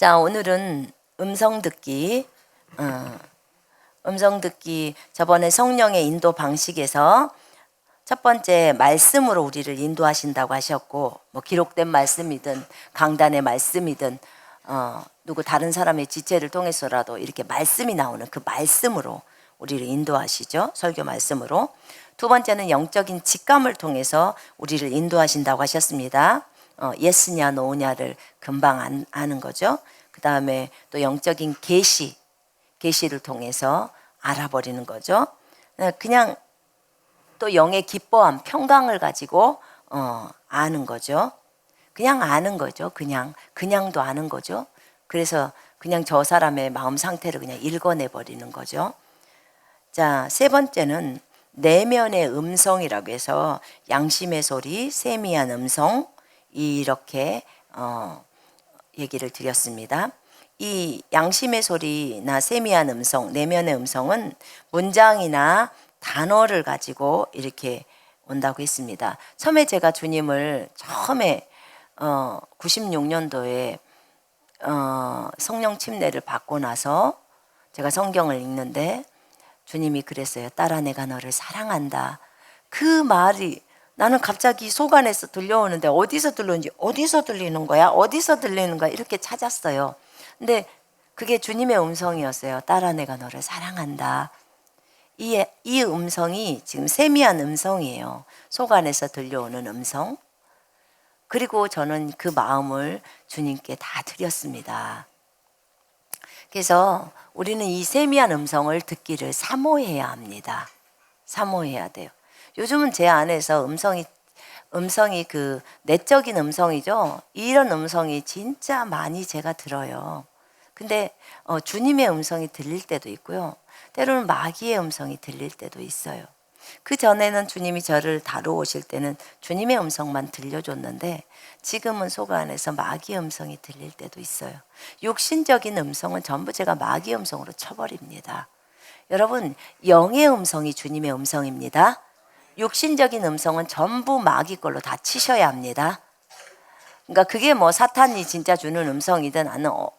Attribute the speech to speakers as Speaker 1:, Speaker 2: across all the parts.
Speaker 1: 자, 오늘은 음성 듣기. 음성 듣기 저번에 성령의 인도 방식에서 첫 번째 말씀으로 우리를 인도하신다고 하셨고, 뭐 기록된 말씀이든 강단의 말씀이든 누구 다른 사람의 지체를 통해서라도 이렇게 말씀이 나오는 그 말씀으로 우리를 인도하시죠. 설교 말씀으로. 두 번째는 영적인 직감을 통해서 우리를 인도하신다고 하셨습니다. 예스냐 노냐를 금방 아는 거죠. 그 다음에 또 영적인 계시를 통해서 알아버리는 거죠. 그냥 또 영의 기뻐함, 평강을 가지고 아는 거죠. 그냥 아는 거죠. 그냥도 아는 거죠. 그래서 그냥 저 사람의 마음 상태를 그냥 읽어내 버리는 거죠. 자, 세 번째는 내면의 음성이라고 해서 양심의 소리, 세미한 음성 이렇게 얘기를 드렸습니다. 이 양심의 소리나 세미한 음성, 내면의 음성은 문장이나 단어를 가지고 이렇게 온다고 했습니다. 처음에 제가 주님을 96년도에 성령 침례를 받고 나서 제가 성경을 읽는데 주님이 그랬어요. 딸아, 내가 너를 사랑한다. 그 말이 나는 갑자기 속 안에서 들려오는데 어디서 들리는 거야 이렇게 찾았어요. 근데 그게 주님의 음성이었어요. 딸아, 내가 너를 사랑한다. 이 음성이 지금 세미한 음성이에요. 속 안에서 들려오는 음성. 그리고 저는 그 마음을 주님께 다 드렸습니다. 그래서 우리는 이 세미한 음성을 듣기를 사모해야 합니다. 사모해야 돼요. 요즘은 제 안에서 음성이 그 내적인 음성이죠. 이런 음성이 진짜 많이 제가 들어요. 근데 주님의 음성이 들릴 때도 있고요. 때로는 마귀의 음성이 들릴 때도 있어요. 그 전에는 주님이 저를 다루오실 때는 주님의 음성만 들려줬는데 지금은 속 안에서 마귀의 음성이 들릴 때도 있어요. 육신적인 음성은 전부 제가 마귀의 음성으로 쳐버립니다. 여러분, 영의 음성이 주님의 음성입니다. 육신적인 음성은 전부 마귀 걸로 다 치셔야 합니다. 그러니까 그게 뭐 사탄이 진짜 주는 음성이든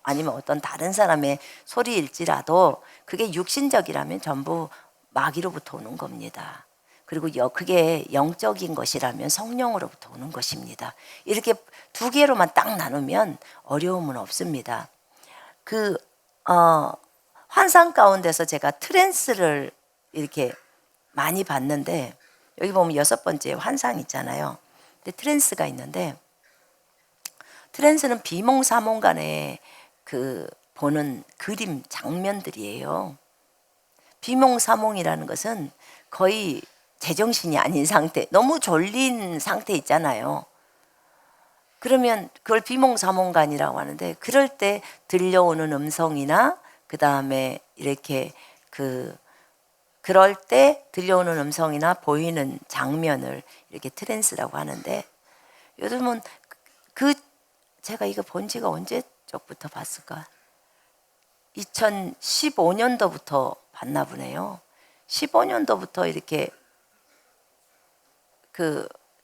Speaker 1: 아니면 어떤 다른 사람의 소리일지라도 그게 육신적이라면 전부 마귀로부터 오는 겁니다. 그리고 그게 영적인 것이라면 성령으로부터 오는 것입니다. 이렇게 두 개로만 딱 나누면 어려움은 없습니다. 환상 가운데서 제가 트랜스를 이렇게 많이 봤는데 여기 보면 6번째 환상 있잖아요. 근데 트랜스가 있는데 트랜스는 비몽사몽간에 보는 그림 장면들이에요. 비몽사몽이라는 것은 거의 제정신이 아닌 상태, 너무 졸린 상태 있잖아요. 그러면 그걸 비몽사몽간이라고 하는데 그럴 때 들려오는 음성이나 그 다음에 이렇게 그럴 때 들려오는 음성이나 보이는 장면을 이렇게 트랜스라고 하는데 요즘은 제가 이거 본 지가 언제적부터 봤을까? 2015년도부터 봤나 보네요. 15년도부터 이렇게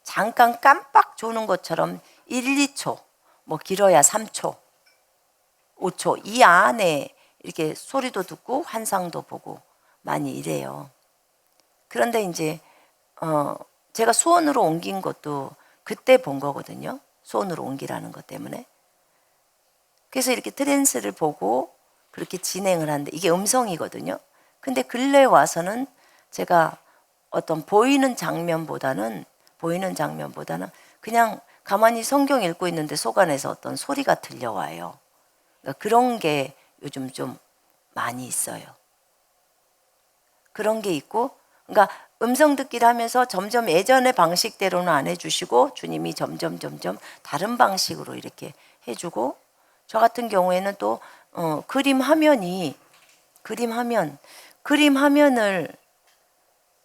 Speaker 1: 잠깐 깜빡 조는 것처럼 1, 2초, 뭐 길어야 3초, 5초 이 안에 이렇게 소리도 듣고 환상도 보고 많이 이래요. 그런데 이제 제가 수원으로 옮긴 것도 그때 본 거거든요. 수원으로 옮기라는 것 때문에. 그래서 이렇게 트랜스를 보고 그렇게 진행을 하는데 이게 음성이거든요. 근데 근래에 와서는 제가 어떤 보이는 장면보다는 그냥 가만히 성경 읽고 있는데 속 안에서 어떤 소리가 들려와요. 그러니까 그런 게 요즘 좀 많이 있어요. 그런 게 있고, 그러니까 음성 듣기를 하면서 점점 예전의 방식대로는 안 해주시고 주님이 점점 다른 방식으로 이렇게 해주고, 저 같은 경우에는 또 그림 화면을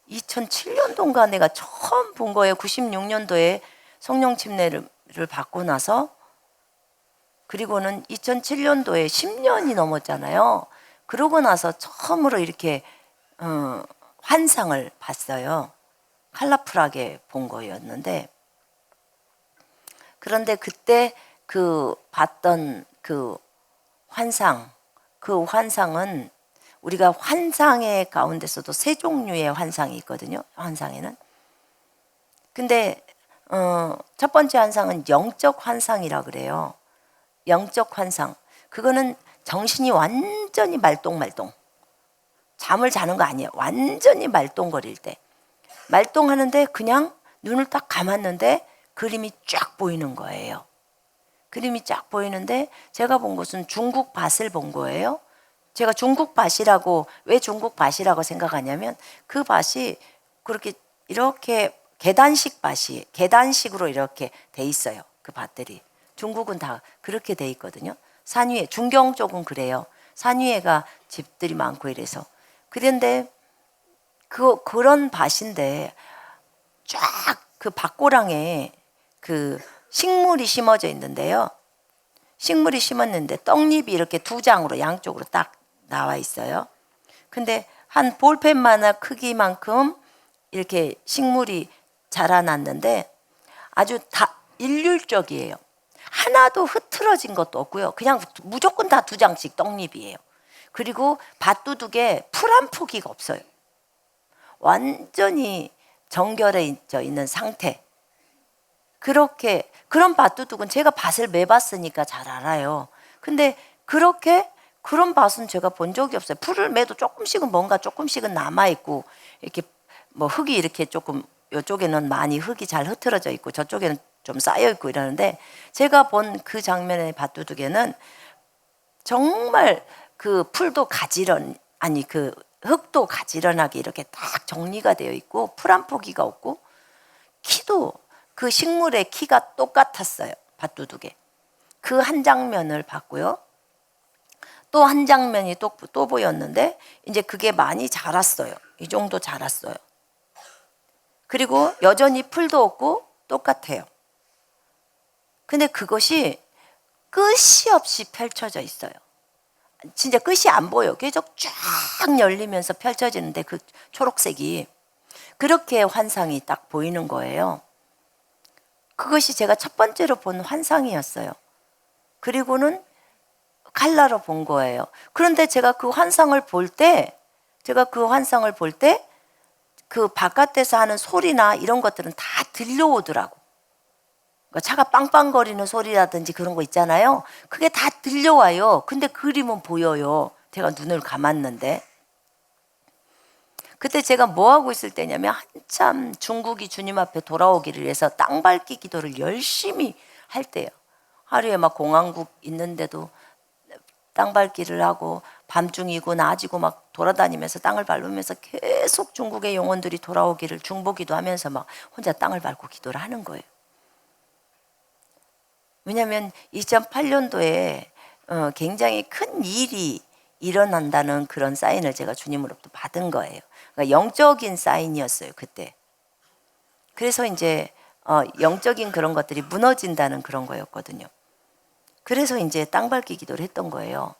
Speaker 1: 2007년도인가 내가 처음 본 거예요. 96년도에 성령 침례를 받고 나서. 그리고는 2007년도에 10년이 넘었잖아요. 그러고 나서 처음으로 이렇게 환상을 봤어요. 컬러풀하게 본 거였는데, 그런데 그때 봤던 환상, 그 환상은 우리가 환상의 가운데서도 세 종류의 환상이 있거든요. 환상에는. 근데 첫 번째 환상은 영적 환상이라 그래요. 영적 환상. 그거는 정신이 완전히 말똥말똥. 잠을 자는 거 아니에요. 완전히 말똥거릴 때. 말똥하는데 그냥 눈을 딱 감았는데 그림이 쫙 보이는 거예요. 그림이 쫙 보이는데 제가 본 것은 중국 밭을 본 거예요. 제가 중국 밭이라고, 왜 중국 밭이라고 생각하냐면 그 밭이 그렇게 이렇게 계단식 밭이, 계단식으로 이렇게 돼 있어요. 그 밭들이. 중국은 다 그렇게 돼 있거든요. 산 위에, 중경 쪽은 그래요. 산 위에가 집들이 많고 이래서. 그런데 그런 밭인데 쫙 그 밭고랑에 그 식물이 심어져 있는데요. 식물이 심었는데 떡잎이 이렇게 두 장으로 양쪽으로 딱 나와 있어요. 근데 한 볼펜만한 크기만큼 이렇게 식물이 자라났는데 아주 다 일률적이에요. 하나도 흐트러진 것도 없고요. 그냥 무조건 다 두 장씩 떡잎이에요. 그리고 밭두둑에 풀 한 포기가 없어요. 완전히 정결해져 있는 상태. 그렇게, 그런 밭두둑은 제가 밭을 매봤으니까 잘 알아요. 근데 그런 밭은 제가 본 적이 없어요. 풀을 매도 조금씩은 뭔가 조금씩은 남아있고, 이렇게 뭐 흙이 이렇게 조금, 이쪽에는 많이 흙이 잘 흐트러져 있고, 저쪽에는 좀 쌓여있고 이러는데, 제가 본 그 장면의 밭두둑에는 정말 그 풀도 그 흙도 가지런하게 이렇게 딱 정리가 되어 있고, 풀 한 포기가 없고, 키도 그 식물의 키가 똑같았어요. 밭두둑에. 그 한 장면을 봤고요. 또 한 장면이 또 보였는데 이제 그게 많이 자랐어요. 이 정도 자랐어요. 그리고 여전히 풀도 없고 똑같아요. 근데 그것이 끝이 없이 펼쳐져 있어요. 진짜 끝이 안 보여요. 계속 쫙 열리면서 펼쳐지는데 그 초록색이 그렇게 환상이 딱 보이는 거예요. 그것이 제가 첫 번째로 본 환상이었어요. 그리고는 칼라로 본 거예요. 그런데 제가 그 환상을 볼 때 그 바깥에서 하는 소리나 이런 것들은 다 들려오더라고. 그러니까 차가 빵빵거리는 소리라든지 그런 거 있잖아요. 그게 다 들려와요. 근데 그림은 보여요. 제가 눈을 감았는데. 그때 제가 뭐 하고 있을 때냐면 한참 중국이 주님 앞에 돌아오기를 위해서 땅 밟기 기도를 열심히 할 때예요. 하루에 막 공항국 있는데도 땅 밟기를 하고 밤중이고 낮이고 막 돌아다니면서 땅을 밟으면서 계속 중국의 영혼들이 돌아오기를 중보기도 하면서 막 혼자 땅을 밟고 기도를 하는 거예요. 왜냐하면 2008년도에 굉장히 큰 일이 일어난다는 그런 사인을 제가 주님으로부터 받은 거예요. 그러니까 영적인 사인이었어요, 그때. 그래서 이제 영적인 그런 것들이 무너진다는 그런 거였거든요. 그래서 이제 땅 밟기 기도를 했던 거예요.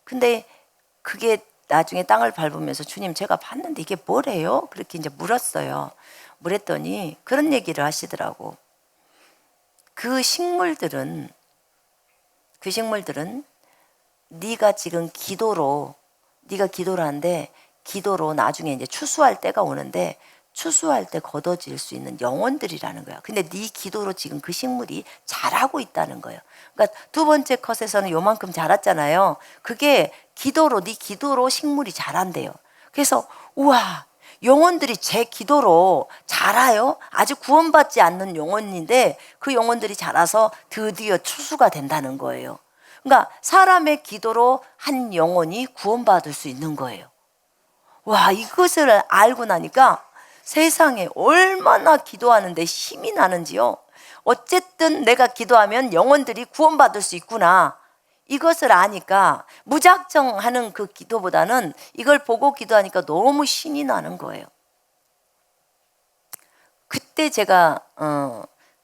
Speaker 1: 근데 그게 나중에 땅을 밟으면서 주님 제가 봤는데 이게 뭐래요? 그렇게 이제 물었어요. 물었더니 그런 얘기를 하시더라고. 그 식물들은 네가 지금 네가 기도를 하는데 기도로 나중에 이제 추수할 때가 오는데 추수할 때 거둬질 수 있는 영혼들이라는 거야. 근데 네 기도로 지금 그 식물이 자라고 있다는 거예요. 그러니까 두 번째 컷에서는 요만큼 자랐잖아요. 그게 네 기도로 식물이 자란대요. 그래서 우와, 영혼들이 제 기도로 자라요? 아직 구원받지 않는 영혼인데 그 영혼들이 자라서 드디어 추수가 된다는 거예요. 그러니까 사람의 기도로 한 영혼이 구원받을 수 있는 거예요. 와, 이것을 알고 나니까 세상에 얼마나 기도하는데 힘이 나는지요. 어쨌든 내가 기도하면 영혼들이 구원받을 수 있구나. 이것을 아니까 무작정 하는 그 기도보다는 이걸 보고 기도하니까 너무 신이 나는 거예요. 그때 제가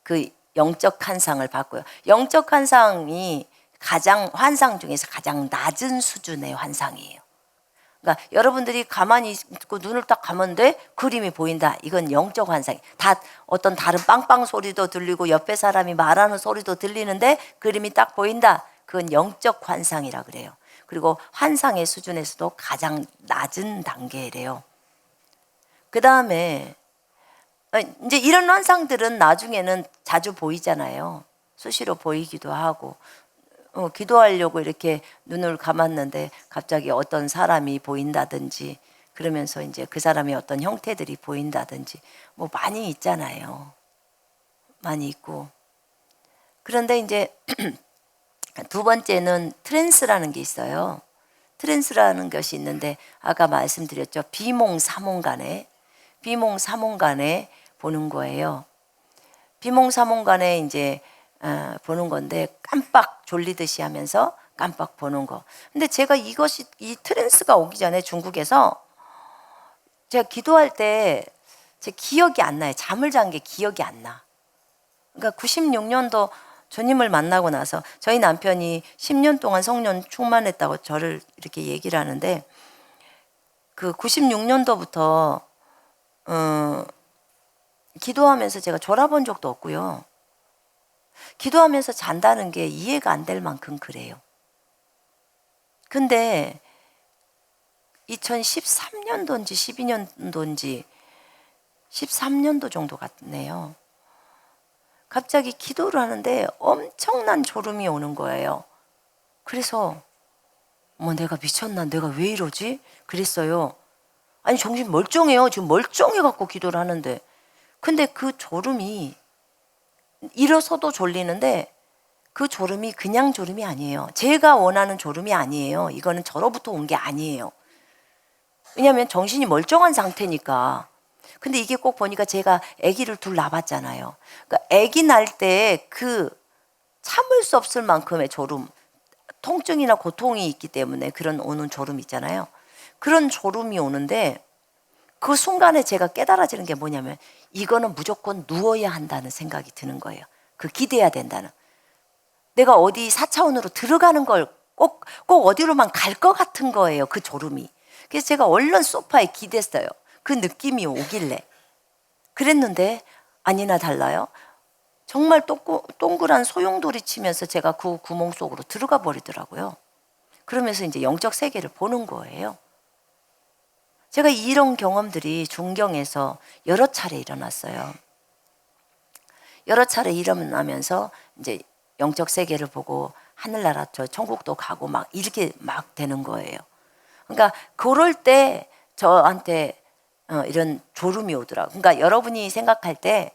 Speaker 1: 그 영적 환상을 봤고요. 영적 환상이 환상 중에서 가장 낮은 수준의 환상이에요. 그러니까 여러분들이 가만히 있고 눈을 딱 감았는데 그림이 보인다. 이건 영적 환상이. 어떤 다른 빵빵 소리도 들리고 옆에 사람이 말하는 소리도 들리는데 그림이 딱 보인다. 그건 영적 환상이라 그래요. 그리고 환상의 수준에서도 가장 낮은 단계래요. 그 다음에 이제 이런 환상들은 나중에는 자주 보이잖아요. 수시로 보이기도 하고, 기도하려고 이렇게 눈을 감았는데 갑자기 어떤 사람이 보인다든지, 그러면서 이제 그 사람의 어떤 형태들이 보인다든지, 뭐 많이 있잖아요. 많이 있고. 그런데 이제 두 번째는 트랜스라는 게 있어요. 트랜스라는 것이 있는데 아까 말씀드렸죠. 비몽사몽간에 보는 거예요. 비몽사몽간에 이제 보는 건데 깜빡 졸리듯이 하면서 깜빡 보는 거. 근데 제가 이 트랜스가 오기 전에 중국에서 제가 기도할 때 제 기억이 안 나요. 잠을 잔 게 기억이 안 나. 그러니까 96년도 주님을 만나고 나서 저희 남편이 10년 동안 성령 충만했다고 저를 이렇게 얘기를 하는데 그 96년도부터 기도하면서 제가 졸아본 적도 없고요. 기도하면서 잔다는 게 이해가 안 될 만큼 그래요. 근데 2013년도인지 12년도인지 13년도 정도 같네요. 갑자기 기도를 하는데 엄청난 졸음이 오는 거예요. 그래서 내가 미쳤나? 내가 왜 이러지? 그랬어요. 아니 정신 멀쩡해요. 지금 멀쩡해갖고 기도를 하는데. 근데 그 졸음이 일어서도 졸리는데 그 졸음이 그냥 졸음이 아니에요. 제가 원하는 졸음이 아니에요. 이거는 저로부터 온 게 아니에요. 왜냐하면 정신이 멀쩡한 상태니까. 근데 이게 꼭 보니까 제가 아기를 둘 낳았잖아요. 그러니까 아기 낳을 때 그 참을 수 없을 만큼의 졸음, 통증이나 고통이 있기 때문에 그런 오는 졸음 있잖아요. 그런 졸음이 오는데 그 순간에 제가 깨달아지는 게 뭐냐면 이거는 무조건 누워야 한다는 생각이 드는 거예요. 그 기대야 된다는. 내가 어디 4차원으로 들어가는 걸 꼭 어디로만 갈 것 같은 거예요. 그 졸음이. 그래서 제가 얼른 소파에 기댔어요. 그 느낌이 오길래. 그랬는데 아니나 달라요. 정말 동그란 소용돌이 치면서 제가 그 구멍 속으로 들어가 버리더라고요. 그러면서 이제 영적 세계를 보는 거예요. 제가 이런 경험들이 중경에서 여러 차례 일어났어요. 여러 차례 일어나면서 이제 영적 세계를 보고 하늘나라 저 천국도 가고 막 이렇게 막 되는 거예요. 그러니까 그럴 때 저한테 이런 졸음이 오더라고요. 그러니까 여러분이 생각할 때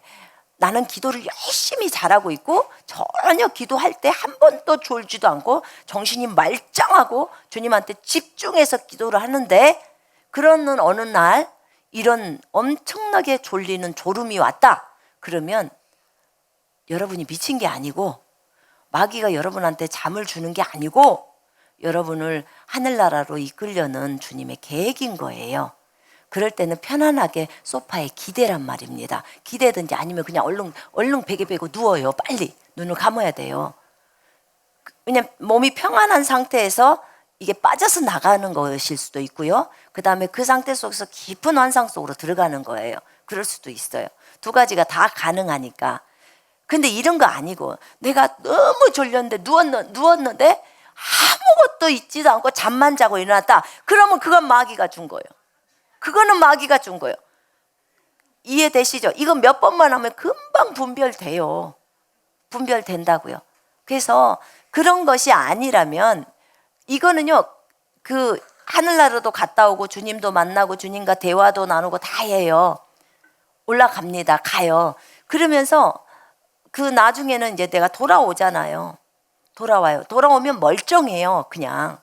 Speaker 1: 나는 기도를 열심히 잘하고 있고 전혀 기도할 때 한 번도 졸지도 않고 정신이 말짱하고 주님한테 집중해서 기도를 하는데 그러는 어느 날 이런 엄청나게 졸리는 졸음이 왔다. 그러면 여러분이 미친 게 아니고 마귀가 여러분한테 잠을 주는 게 아니고 여러분을 하늘나라로 이끌려는 주님의 계획인 거예요. 그럴 때는 편안하게 소파에 기대란 말입니다. 기대든지 아니면 그냥 얼른 베개 베고 누워요. 빨리 눈을 감아야 돼요. 왜냐면 몸이 평안한 상태에서 이게 빠져서 나가는 것일 수도 있고요. 그 다음에 그 상태 속에서 깊은 환상 속으로 들어가는 거예요. 그럴 수도 있어요. 두 가지가 다 가능하니까. 근데 이런 거 아니고 내가 너무 졸렸는데 누웠는데 아무것도 있지도 않고 잠만 자고 일어났다. 그러면 그건 마귀가 준 거예요. 그거는 마귀가 준 거예요. 이해되시죠? 이거 몇 번만 하면 금방 분별돼요. 분별된다고요. 그래서 그런 것이 아니라면 이거는요, 그 하늘나라도 갔다 오고 주님도 만나고 주님과 대화도 나누고 다 해요. 올라갑니다. 가요. 그러면서 그 나중에는 이제 내가 돌아오잖아요. 돌아와요. 돌아오면 멀쩡해요. 그냥.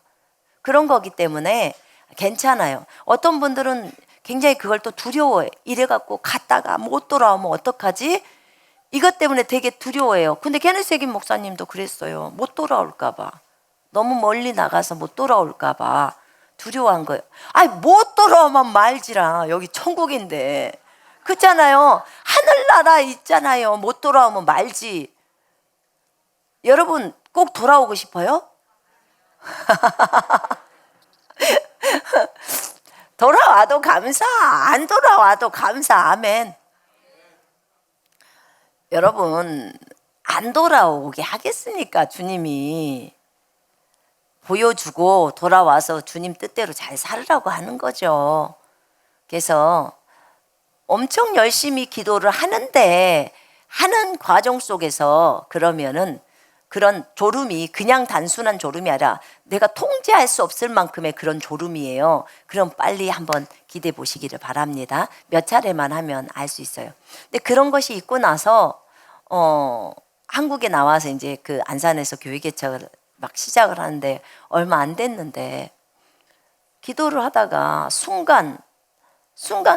Speaker 1: 그런 거기 때문에 괜찮아요. 어떤 분들은 굉장히 그걸 또 두려워해. 이래갖고 갔다가 못 돌아오면 어떡하지? 이것 때문에 되게 두려워해요. 근데 케네세긴 목사님도 그랬어요. 못 돌아올까봐. 너무 멀리 나가서 못 돌아올까봐 두려워한 거예요. 아니, 못 돌아오면 말지라. 여기 천국인데. 그렇잖아요. 하늘나라 있잖아요. 못 돌아오면 말지. 여러분 꼭 돌아오고 싶어요? 돌아와도 감사, 안 돌아와도 감사. 아멘. 여러분 안 돌아오게 하겠습니까? 주님이. 보여주고 돌아와서 주님 뜻대로 잘 살으라고 하는 거죠. 그래서 엄청 열심히 기도를 하는데 하는 과정 속에서 그러면은 그런 졸음이 그냥 단순한 졸음이 아니라 내가 통제할 수 없을 만큼의 그런 졸음이에요. 그럼 빨리 한번 기대해 보시기를 바랍니다. 몇 차례만 하면 알 수 있어요. 근데 그런 것이 있고 나서 한국에 나와서 이제 그 안산에서 교회 개척을 막 시작을 하는데 얼마 안 됐는데 기도를 하다가 순간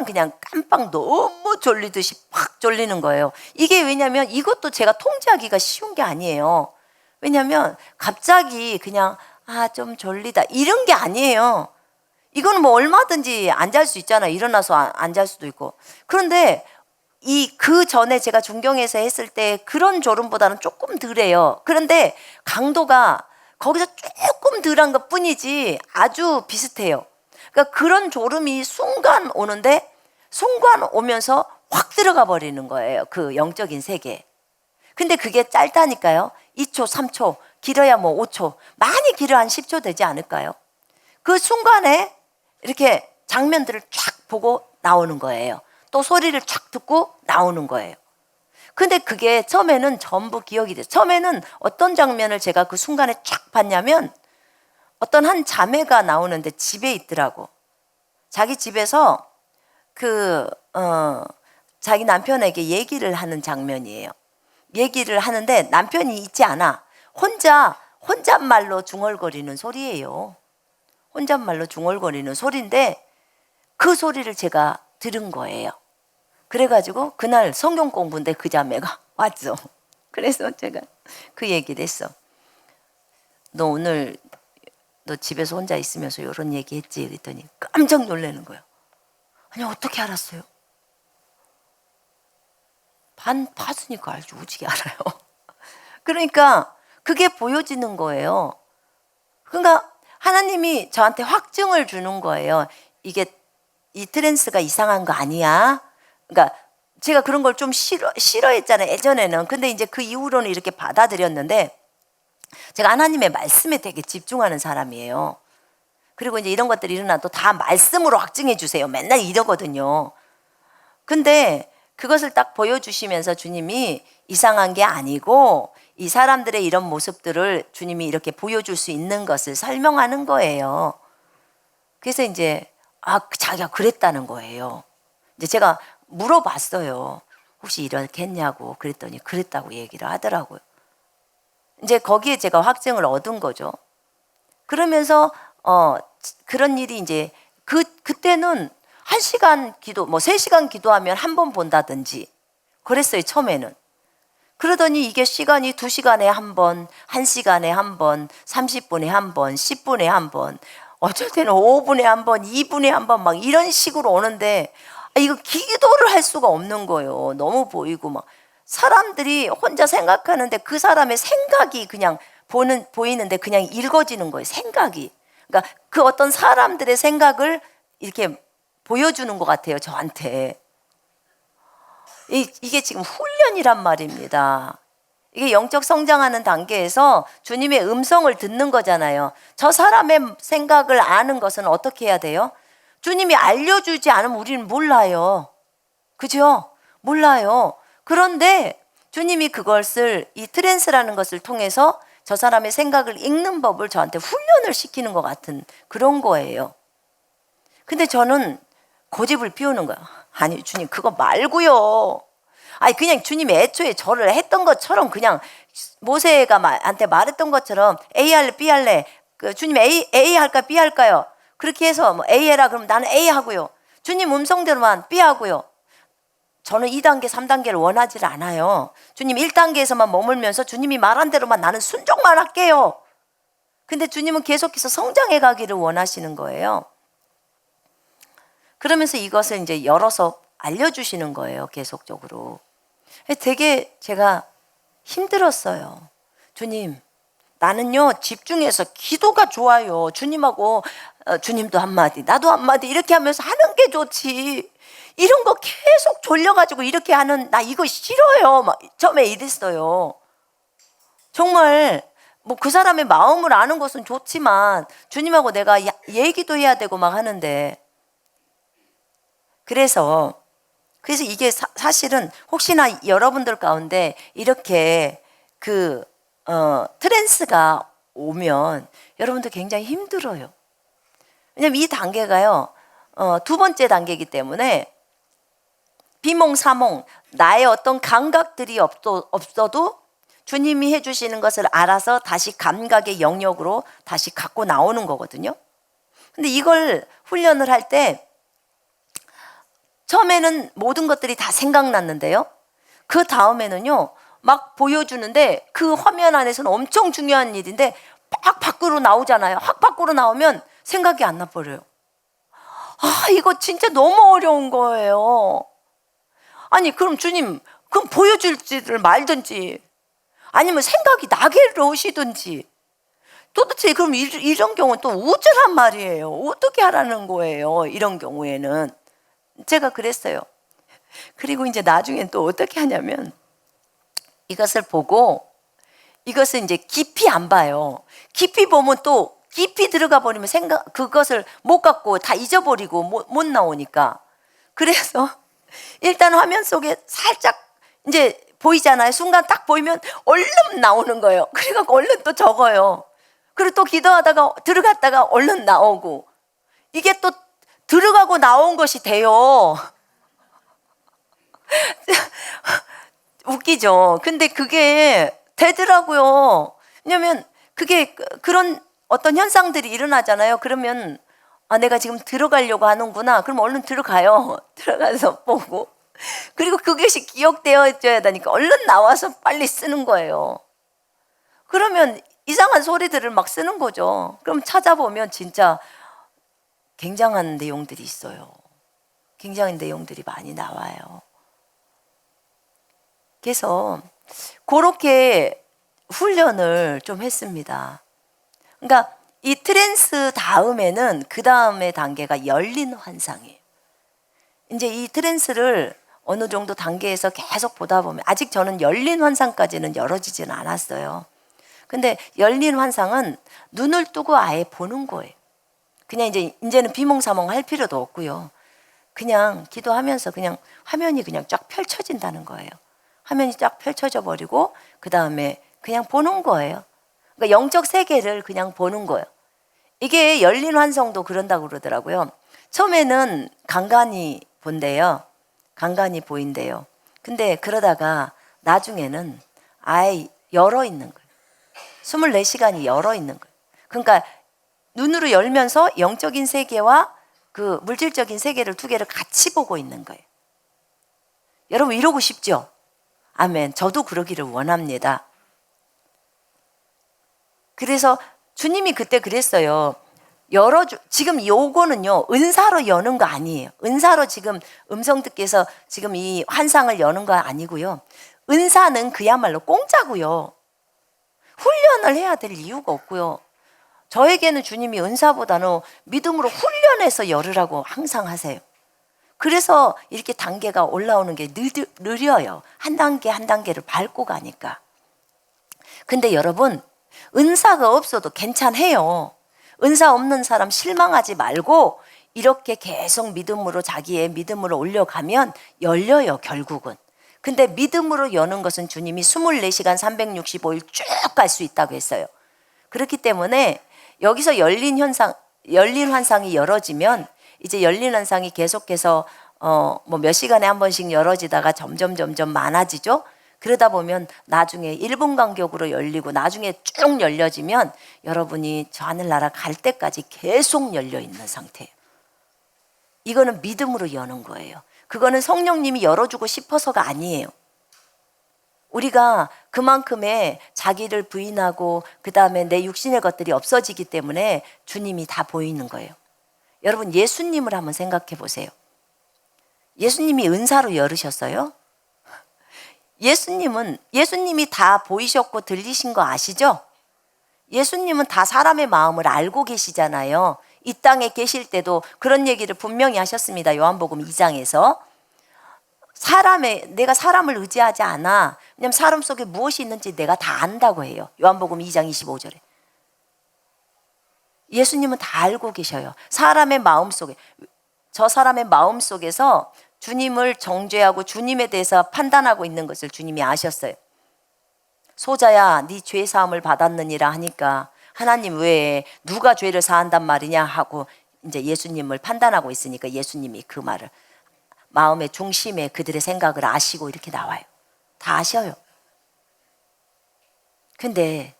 Speaker 1: 그냥 깜빡 너무 졸리듯이 팍 졸리는 거예요. 이게 왜냐면 이것도 제가 통제하기가 쉬운 게 아니에요. 왜냐면 갑자기 그냥 좀 졸리다 이런 게 아니에요. 이거는 뭐 얼마든지 안 잘 수 있잖아요. 일어나서 안 잘 수도 있고. 그런데 그 전에 제가 중경에서 했을 때 그런 졸음보다는 조금 덜해요. 그런데 강도가 거기서 조금 덜한 것 뿐이지 아주 비슷해요. 그러니까 그런 졸음이 순간 오는데 순간 오면서 확 들어가 버리는 거예요. 그 영적인 세계에. 근데 그게 짧다니까요. 2초, 3초, 길어야 뭐 5초, 많이 길어 한 10초 되지 않을까요? 그 순간에 이렇게 장면들을 쫙 보고 나오는 거예요. 또 소리를 쫙 듣고 나오는 거예요. 근데 그게 처음에는 전부 기억이 돼요. 처음에는 어떤 장면을 제가 그 순간에 쫙 봤냐면 어떤 한 자매가 나오는데 집에 있더라고. 자기 집에서 자기 남편에게 얘기를 하는 장면이에요. 얘기를 하는데 남편이 있지 않아. 혼잣말로 중얼거리는 소리예요. 혼잣말로 중얼거리는 소리인데 그 소리를 제가 들은 거예요. 그래가지고 그날 성경 공부인데 그 자매가 왔어. 그래서 제가 그 얘기를 했어. 너 오늘 너 집에서 혼자 있으면서 이런 얘기 했지? 그랬더니 깜짝 놀라는 거예요. 아니 어떻게 알았어요? 봤으니까 알죠. 오지게 알아요. 그러니까 그게 보여지는 거예요. 그러니까 하나님이 저한테 확증을 주는 거예요. 이게 이 트랜스가 이상한 거 아니야. 그러니까 제가 그런 걸 좀 싫어했잖아요. 예전에는. 근데 이제 그 이후로는 이렇게 받아들였는데 제가 하나님의 말씀에 되게 집중하는 사람이에요. 그리고 이제 이런 것들이 일어나도 다 말씀으로 확증해 주세요. 맨날 이러거든요. 근데 그것을 딱 보여주시면서 주님이 이상한 게 아니고 이 사람들의 이런 모습들을 주님이 이렇게 보여줄 수 있는 것을 설명하는 거예요. 그래서 이제 자기가 그랬다는 거예요. 이제 제가 물어봤어요. 혹시 이렇게 했냐고. 그랬더니 그랬다고 얘기를 하더라고요. 이제 거기에 제가 확증을 얻은 거죠. 그러면서 그런 일이 이제 그때는 1시간 기도, 뭐 3시간 기도하면 한 번 본다든지 그랬어요, 처음에는. 그러더니 이게 시간이 2시간에 한 번, 1시간에 한 번, 30분에 한 번, 10분에 한 번, 어쩔 때는 5분에 한 번, 2분에 한 번 막 이런 식으로 오는데 이거 기도를 할 수가 없는 거예요. 너무 보이고 막 사람들이 혼자 생각하는데 그 사람의 생각이 그냥 보이는데 그냥 읽어지는 거예요. 생각이. 그러니까 그 어떤 사람들의 생각을 이렇게 보여주는 것 같아요. 저한테. 이게 지금 훈련이란 말입니다. 이게 영적 성장하는 단계에서 주님의 음성을 듣는 거잖아요. 저 사람의 생각을 아는 것은 어떻게 해야 돼요? 주님이 알려주지 않으면 우리는 몰라요. 그죠? 몰라요. 그런데 주님이 그것을 이 트랜스라는 것을 통해서 저 사람의 생각을 읽는 법을 저한테 훈련을 시키는 것 같은 그런 거예요. 근데 저는 고집을 피우는 거야. 아니 주님 그거 말고요. 아니 그냥 주님이 애초에 저를 했던 것처럼 그냥 모세가 한테 말했던 것처럼 A 할래 B 할래 주님 A 할까 B 할까요? 그렇게 해서 뭐 A 해라 그러면 나는 A 하고요. 주님 음성대로만 B 하고요. 저는 2단계 3단계를 원하지를 않아요. 주님 1단계에서만 머물면서 주님이 말한 대로만 나는 순종만 할게요. 근데 주님은 계속해서 성장해 가기를 원하시는 거예요. 그러면서 이것을 이제 열어서 알려주시는 거예요. 계속적으로. 되게 제가 힘들었어요. 주님, 나는요 집중해서 기도가 좋아요. 주님하고 주님도 한마디 나도 한마디 이렇게 하면서 하는 게 좋지. 이런 거 계속 졸려가지고 이렇게 하는 나 이거 싫어요. 막 처음에 이랬어요. 정말 뭐 그 사람의 마음을 아는 것은 좋지만 주님하고 내가 얘기도 해야 되고 막 하는데, 그래서 이게 사실은 혹시나 여러분들 가운데 이렇게 트랜스가 오면 여러분들 굉장히 힘들어요. 왜냐면 이 단계가요, 두 번째 단계이기 때문에 비몽사몽 나의 어떤 감각들이 없어도 주님이 해주시는 것을 알아서 다시 감각의 영역으로 다시 갖고 나오는 거거든요. 근데 이걸 훈련을 할 때 처음에는 모든 것들이 다 생각났는데요, 그 다음에는요 막 보여주는데 그 화면 안에서는 엄청 중요한 일인데 막 밖으로 나오잖아요. 확 밖으로 나오면 생각이 안 나버려요. 이거 진짜 너무 어려운 거예요. 아니 그럼 주님, 그럼 보여줄지를 말든지 아니면 생각이 나게 놓으시든지, 도대체 그럼 이런 경우는 또 우주란 말이에요. 어떻게 하라는 거예요, 이런 경우에는. 제가 그랬어요. 그리고 이제 나중엔 또 어떻게 하냐면 이것을 보고 이것을 이제 깊이 안 봐요. 깊이 보면 또 깊이 들어가 버리면 그것을 못 갖고 다 잊어버리고 못 나오니까. 그래서 일단 화면 속에 살짝 이제 보이잖아요. 순간 딱 보이면 얼른 나오는 거예요. 그래갖고 얼른 또 적어요. 그리고 또 기도하다가 들어갔다가 얼른 나오고, 이게 또 들어가고 나온 것이 돼요. 웃기죠? 근데 그게 되더라고요. 왜냐면 그게 그런 어떤 현상들이 일어나잖아요. 그러면 내가 지금 들어가려고 하는구나. 그럼 얼른 들어가요. 들어가서 보고. 그리고 그것이 기억되어져야 되니까 얼른 나와서 빨리 쓰는 거예요. 그러면 이상한 소리들을 막 쓰는 거죠. 그럼 찾아보면 진짜 굉장한 내용들이 있어요. 굉장한 내용들이 많이 나와요. 그래서 그렇게 훈련을 좀 했습니다. 그러니까 이 트랜스 다음에는 그 다음의 단계가 열린 환상이에요. 이제 이 트랜스를 어느 정도 단계에서 계속 보다 보면, 아직 저는 열린 환상까지는 열어지지는 않았어요. 근데 열린 환상은 눈을 뜨고 아예 보는 거예요. 그냥 이제는 비몽사몽 할 필요도 없고요. 그냥 기도하면서 그냥 화면이 그냥 쫙 펼쳐진다는 거예요. 화면이 쫙 펼쳐져 버리고 그 다음에 그냥 보는 거예요. 그러니까 영적 세계를 그냥 보는 거예요. 이게 열린 환상도 그런다고 그러더라고요. 처음에는 간간히 본대요. 간간히 보인대요. 근데 그러다가 나중에는 아예 열어 있는 거예요. 24시간이 열어 있는 거예요. 그러니까 눈으로 열면서 영적인 세계와 그 물질적인 세계를 두 개를 같이 보고 있는 거예요. 여러분 이러고 싶죠? 아멘. 저도 그러기를 원합니다. 그래서 주님이 그때 그랬어요. 지금 요거는요, 은사로 여는 거 아니에요. 은사로 지금 음성 듣기에서 지금 이 환상을 여는 거 아니고요. 은사는 그야말로 공짜고요. 훈련을 해야 될 이유가 없고요. 저에게는 주님이 은사보다는 믿음으로 훈련해서 열으라고 항상 하세요. 그래서 이렇게 단계가 올라오는 게 느려요. 한 단계 한 단계를 밟고 가니까. 근데 여러분, 은사가 없어도 괜찮아요. 은사 없는 사람 실망하지 말고 이렇게 계속 믿음으로 자기의 믿음으로 올려가면 열려요, 결국은. 근데 믿음으로 여는 것은 주님이 24시간 365일 쭉 갈 수 있다고 했어요. 그렇기 때문에 여기서 열린 환상이 열어지면 이제 열린 환상이 계속해서 뭐 몇 시간에 한 번씩 열어지다가 점점 많아지죠. 그러다 보면 나중에 1분 간격으로 열리고 나중에 쭉 열려지면 여러분이 저 하늘나라 갈 때까지 계속 열려 있는 상태예요. 이거는 믿음으로 여는 거예요. 그거는 성령님이 열어주고 싶어서가 아니에요. 우리가 그만큼의 자기를 부인하고 그 다음에 내 육신의 것들이 없어지기 때문에 주님이 다 보이는 거예요. 여러분 예수님을 한번 생각해 보세요. 예수님이 은사로 열으셨어요? 예수님이 다 보이셨고 들리신 거 아시죠? 예수님은 다 사람의 마음을 알고 계시잖아요. 이 땅에 계실 때도 그런 얘기를 분명히 하셨습니다. 요한복음 2장에서 내가 사람을 의지하지 않아. 왜냐하면 사람 속에 무엇이 있는지 내가 다 안다고 해요. 요한복음 2장 25절에. 예수님은 다 알고 계셔요. 사람의 마음 속에, 저 사람의 마음 속에서 주님을 정죄하고 주님에 대해서 판단하고 있는 것을 주님이 아셨어요. 소자야, 네 죄 사함을 받았느니라 하니까 하나님 왜 누가 죄를 사한단 말이냐 하고 이제 예수님을 판단하고 있으니까 예수님이 그 말을 마음의 중심에 그들의 생각을 아시고 이렇게 나와요. 다 아셔요. 근데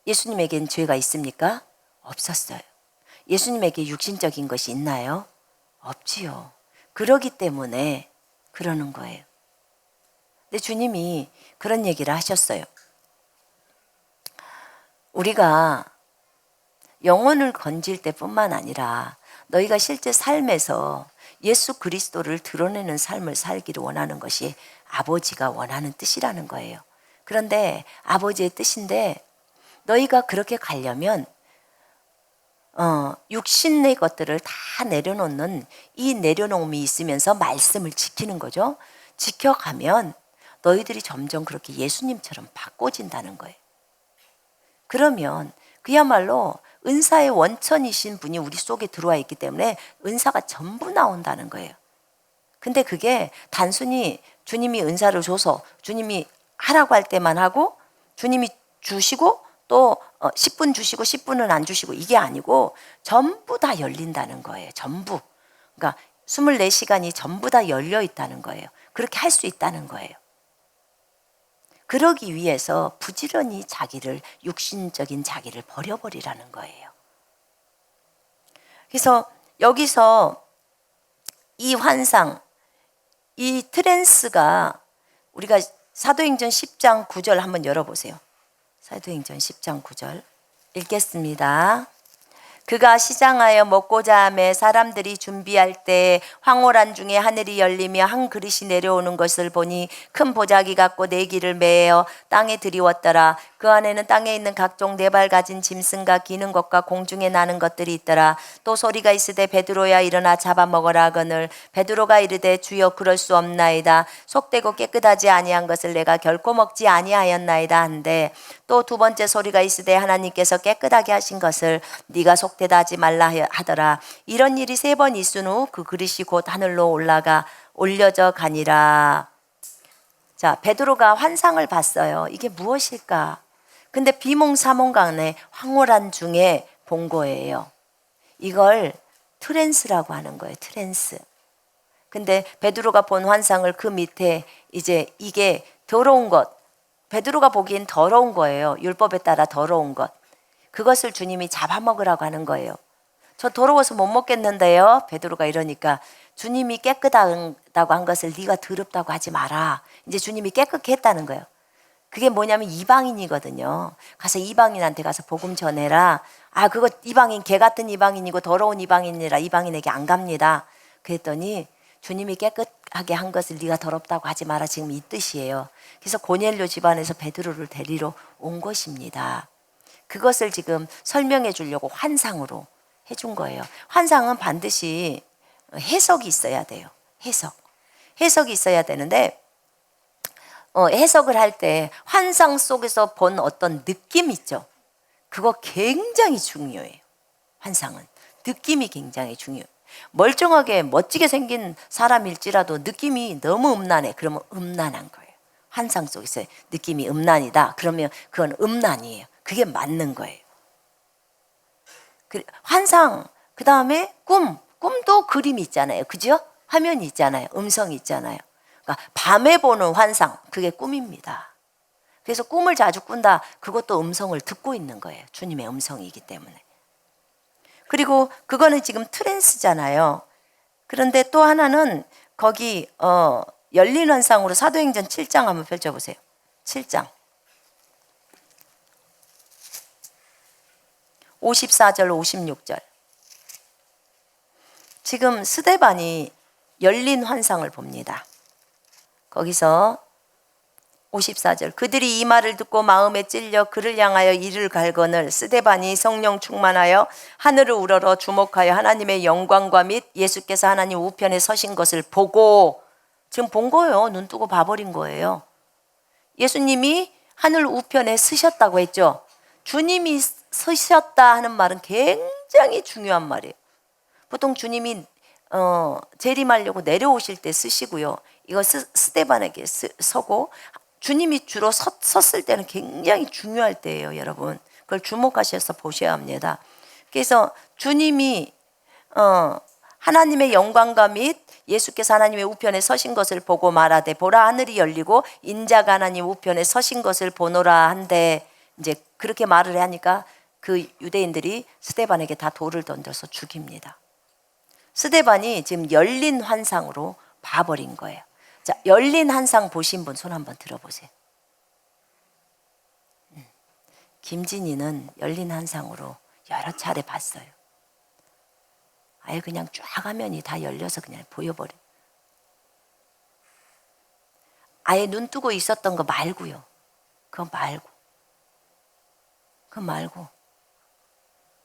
Speaker 1: 예수님에겐 죄가 있습니까? 없었어요. 예수님에게 육신적인 것이 있나요? 없지요. 그러기 때문에 그러는 거예요. 근데 주님이 그런 얘기를 하셨어요. 우리가 영혼을 건질 때뿐만 아니라 너희가 실제 삶에서 예수 그리스도를 드러내는 삶을 살기를 원하는 것이 아버지가 원하는 뜻이라는 거예요. 그런데 아버지의 뜻인데 너희가 그렇게 가려면 육신의 것들을 다 내려놓는 이 내려놓음이 있으면서 말씀을 지키는 거죠. 지켜가면 너희들이 점점 그렇게 예수님처럼 바꿔진다는 거예요. 그러면 그야말로 은사의 원천이신 분이 우리 속에 들어와 있기 때문에 은사가 전부 나온다는 거예요. 근데 그게 단순히 주님이 은사를 줘서 주님이 하라고 할 때만 하고 주님이 주시고 또 10분 주시고 10분은 안 주시고 이게 아니고 전부 다 열린다는 거예요. 전부. 그러니까 24시간이 전부 다 열려 있다는 거예요. 그렇게 할 수 있다는 거예요. 그러기 위해서 부지런히 자기를 육신적인 자기를 버려버리라는 거예요. 그래서 여기서 이 환상, 이 트랜스가 우리가 사도행전 10장 9절 한번 열어보세요. 사도행전 10장 9절 읽겠습니다. 그가 시장하여 먹고자 하매 사람들이 준비할 때 황홀한 중에 하늘이 열리며 한 그릇이 내려오는 것을 보니 큰 보자기 같고 네기를 매어 땅에 들이웠더라. 그 안에는 땅에 있는 각종 네 발 가진 짐승과 기는 것과 공중에 나는 것들이 있더라. 또 소리가 있으되 베드로야 일어나 잡아먹어라 하거늘 베드로가 이르되 주여 그럴 수 없나이다. 속되고 깨끗하지 아니한 것을 내가 결코 먹지 아니하였나이다 한데 또 두 번째 소리가 있으되 하나님께서 깨끗하게 하신 것을 네가 속되다 하지 말라 하더라. 이런 일이 3번 있은 후 그 그릇이 곧 하늘로 올려져 가니라. 자, 베드로가 환상을 봤어요. 이게 무엇일까? 근데 비몽사몽간에 황홀한 중에 본 거예요. 이걸 트랜스라고 하는 거예요. 트랜스. 근데 베드로가 본 환상을 그 밑에 이제 이게 더러운 것, 베드로가 보기엔 더러운 거예요. 율법에 따라 더러운 것. 그것을 주님이 잡아먹으라고 하는 거예요. 저 더러워서 못 먹겠는데요. 베드로가 이러니까 주님이 깨끗하다고 한 것을 네가 더럽다고 하지 마라. 이제 주님이 깨끗게 했다는 거예요. 그게 뭐냐면 이방인이거든요. 가서 이방인한테 가서 복음 전해라. 아, 그거 이방인, 개 같은 이방인이고 더러운 이방인이라 이방인에게 안 갑니다. 그랬더니 주님이 깨끗하게 한 것을 네가 더럽다고 하지 마라. 지금 이 뜻이에요. 그래서 고넬료 집안에서 베드로를 데리러 온 것입니다. 그것을 지금 설명해 주려고 환상으로 해준 거예요. 환상은 반드시 해석이 있어야 돼요. 해석이 있어야 되는데 해석을 할 때 환상 속에서 본 어떤 느낌 있죠. 그거 굉장히 중요해요. 환상은 느낌이 굉장히 중요해요. 멀쩡하게 멋지게 생긴 사람일지라도 느낌이 너무 음란해. 그러면 음란한 거예요. 환상 속에서 느낌이 음란이다. 그러면 그건 음란이에요. 그게 맞는 거예요. 환상, 그 다음에 꿈도 그림이 있잖아요. 그죠? 화면이 있잖아요. 음성이 있잖아요. 그러니까 밤에 보는 환상, 그게 꿈입니다. 그래서 꿈을 자주 꾼다. 그것도 음성을 듣고 있는 거예요. 주님의 음성이기 때문에. 그리고 그거는 지금 트랜스잖아요. 그런데 또 하나는 거기 열린 환상으로 사도행전 7장 한번 펼쳐보세요. 7장 54절 56절. 지금 스데반이 열린 환상을 봅니다. 거기서 54절 그들이 이 말을 듣고 마음에 찔려 그를 향하여 이를 갈거늘 스데반이 성령 충만하여 하늘을 우러러 주목하여 하나님의 영광과 및 예수께서 하나님 우편에 서신 것을 보고 지금 본 거예요. 눈 뜨고 봐버린 거예요. 예수님이 하늘 우편에 서셨다고 했죠. 주님이 서셨다 하는 말은 굉장히 중요한 말이에요. 보통 주님이 재림하려고 내려오실 때 쓰시고요. 이거 스데반에게 서고, 주님이 주로 섰을 때는 굉장히 중요할 때예요, 여러분. 그걸 주목하셔서 보셔야 합니다. 그래서 주님이 하나님의 영광과 및 예수께서 하나님의 우편에 서신 것을 보고 말하되 보라 하늘이 열리고 인자가 하나님 우편에 서신 것을 보노라 한데, 이제 그렇게 말을 하니까 그 유대인들이 스데반에게 다 돌을 던져서 죽입니다. 스데반이 지금 열린 환상으로 봐버린 거예요. 자, 열린 환상 보신 분 손 한번 들어보세요. 김진희는 열린 환상으로 여러 차례 봤어요. 아예 그냥 쫙 화면이 다 열려서 그냥 보여버려. 아예 눈 뜨고 있었던 거 말고요. 그거 말고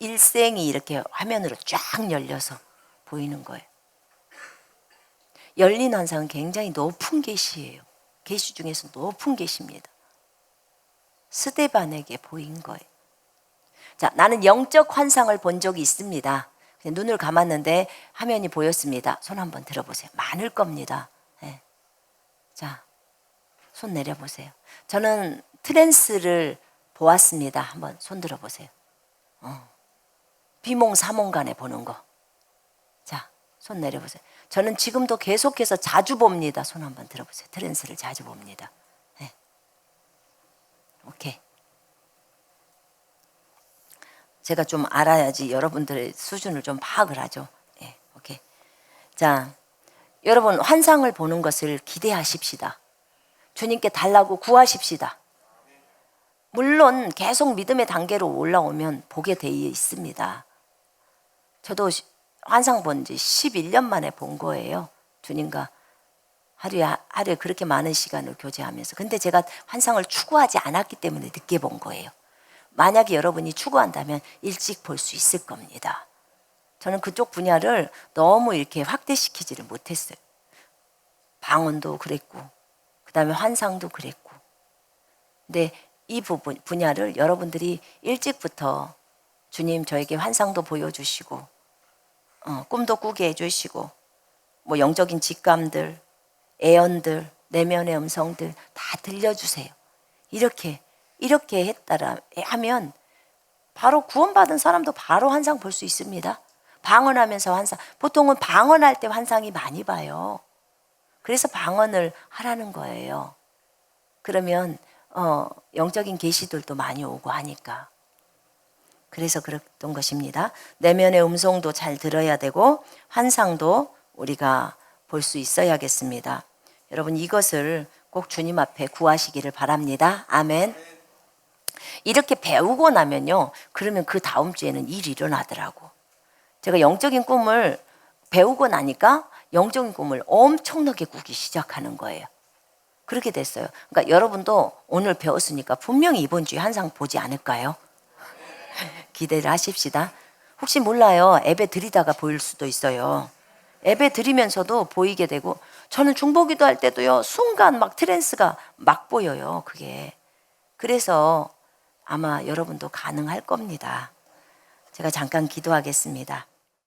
Speaker 1: 일생이 이렇게 화면으로 쫙 열려서 보이는 거예요. 열린 환상은 굉장히 높은 계시예요. 계시 중에서 높은 계시입니다. 스데반에게 보인 거예요. 자, 나는 영적 환상을 본 적이 있습니다. 눈을 감았는데 화면이 보였습니다. 손 한번 들어보세요. 많을 겁니다. 네. 자, 손 내려보세요. 저는 트랜스를 보았습니다. 한번 손 들어보세요. 비몽사몽간에 보는 거. 자, 손 내려보세요. 저는 지금도 계속해서 자주 봅니다. 손 한번 들어보세요. 트랜스를 자주 봅니다. 네. 오케이. 제가 좀 알아야지 여러분들의 수준을 좀 파악을 하죠. 네, 오케이. 자, 여러분 환상을 보는 것을 기대하십시다. 주님께 달라고 구하십시다. 물론 계속 믿음의 단계로 올라오면 보게 돼 있습니다. 저도 환상 본 지 11년 만에 본 거예요. 주님과 하루에 그렇게 많은 시간을 교제하면서. 근데 제가 환상을 추구하지 않았기 때문에 늦게 본 거예요. 만약에 여러분이 추구한다면 일찍 볼 수 있을 겁니다. 저는 그쪽 분야를 너무 이렇게 확대시키지를 못했어요. 방언도 그랬고, 그 다음에 환상도 그랬고. 근데 이 분야를 여러분들이 일찍부터 주님 저에게 환상도 보여주시고, 꿈도 꾸게 해주시고, 뭐 영적인 직감들, 애언들, 내면의 음성들 다 들려주세요. 이렇게 하면 바로 구원받은 사람도 바로 환상 볼 수 있습니다. 방언하면서 환상. 보통은 방언할 때 환상이 많이 봐요. 그래서 방언을 하라는 거예요. 그러면 영적인 계시들도 많이 오고 하니까. 그래서 그랬던 것입니다. 내면의 음성도 잘 들어야 되고 환상도 우리가 볼 수 있어야겠습니다. 여러분 이것을 꼭 주님 앞에 구하시기를 바랍니다. 아멘. 이렇게 배우고 나면요, 그러면 그 다음 주에는 일이 일어나더라고. 제가 영적인 꿈을 배우고 나니까 영적인 꿈을 엄청나게 꾸기 시작하는 거예요. 그렇게 됐어요. 그러니까 여러분도 오늘 배웠으니까 분명히 이번 주에 환상 보지 않을까요? 기대를 하십시다. 혹시 몰라요. 예배 드리다가 보일 수도 있어요. 예배 드리면서도 보이게 되고, 저는 중보기도 할 때도요, 순간 막 트랜스가 막 보여요. 그게. 그래서 아마 여러분도 가능할 겁니다. 제가 잠깐 기도하겠습니다.